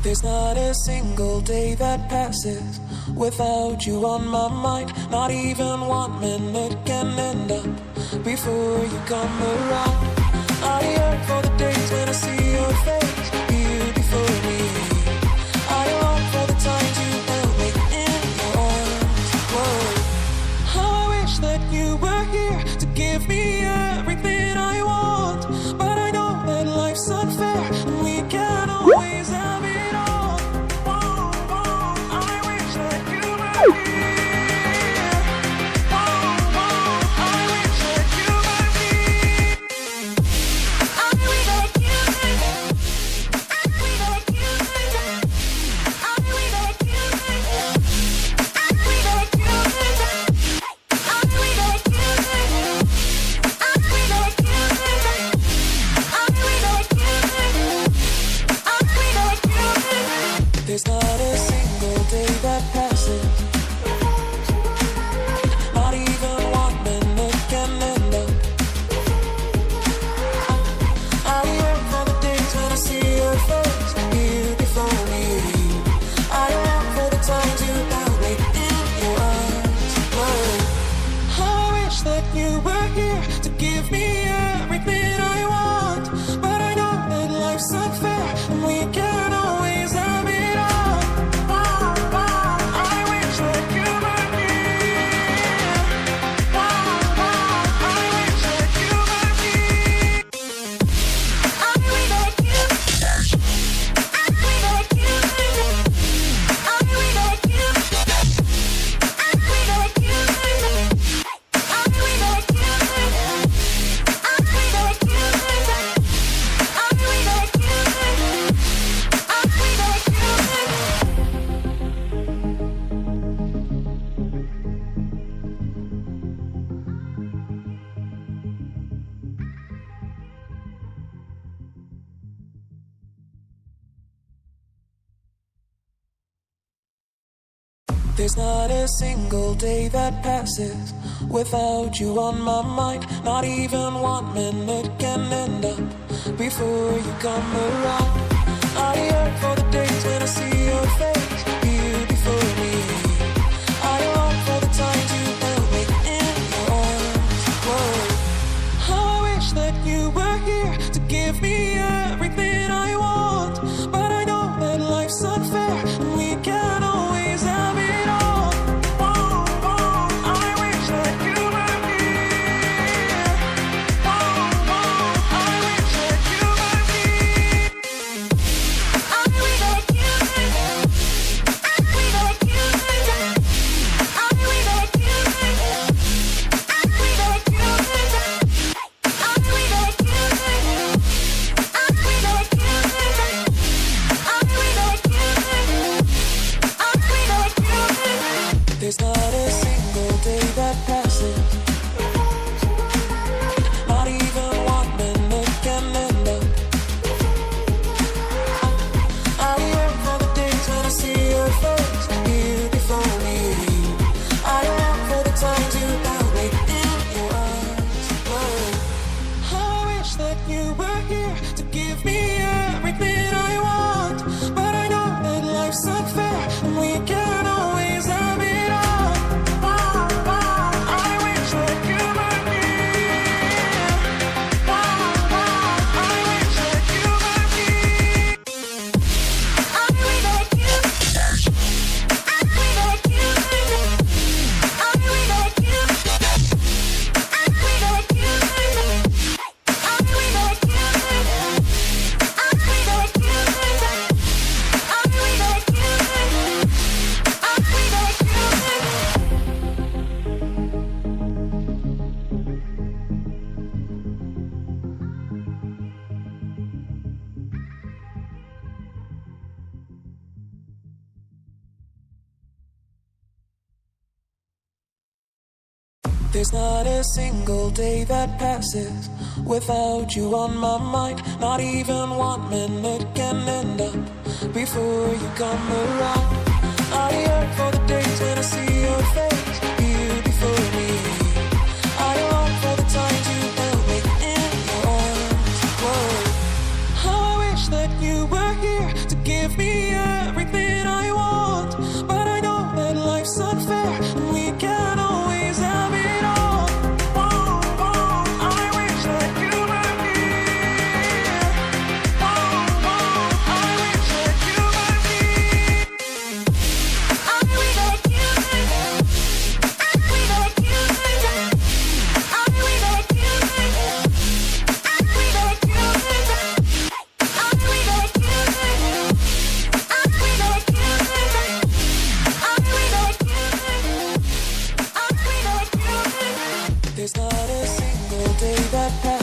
There's not a single day that passes without you on my mind. Not even 1 minute can end up before you come around. I yearn for the days when I see your face here before me. I long for the times you held me in your arms. Whoa. How I wish that you were here to give me everything I want. But I know that life's unfair and we can't always have it. There's not a single day that passes, not even 1 minute can end up. I yearn for the days when I see your face here before me. I long for the times you held me in your arms. Whoa. How I wish that you were here to give me everything I want. But I know that life's unfair and we can't always have it. There's not a single day that passes without you on my mind. Not even 1 minute can end up before you come around. I yearn for the days when I see your face here before me. I long for the times you held me in your arms. Whoa. How I wish that you were here to give me everything I want. But I know that life's unfair and we can't always have it. There's not a single day that passes, not even 1 minute can end up. I yearn for the days when I see your face here before me. I long for the times you held me in your arms. Whoa. How I wish that you were here to give me everything I want. But I know that life's unfair and we can't always have it. There's not a single day that passes without you on my mind. Not even 1 minute can end up before you come around. I yearn for the days when I see your face here before me. I long for the times you held me in your arms. Whoa. How I wish that you were here to give me single day that passes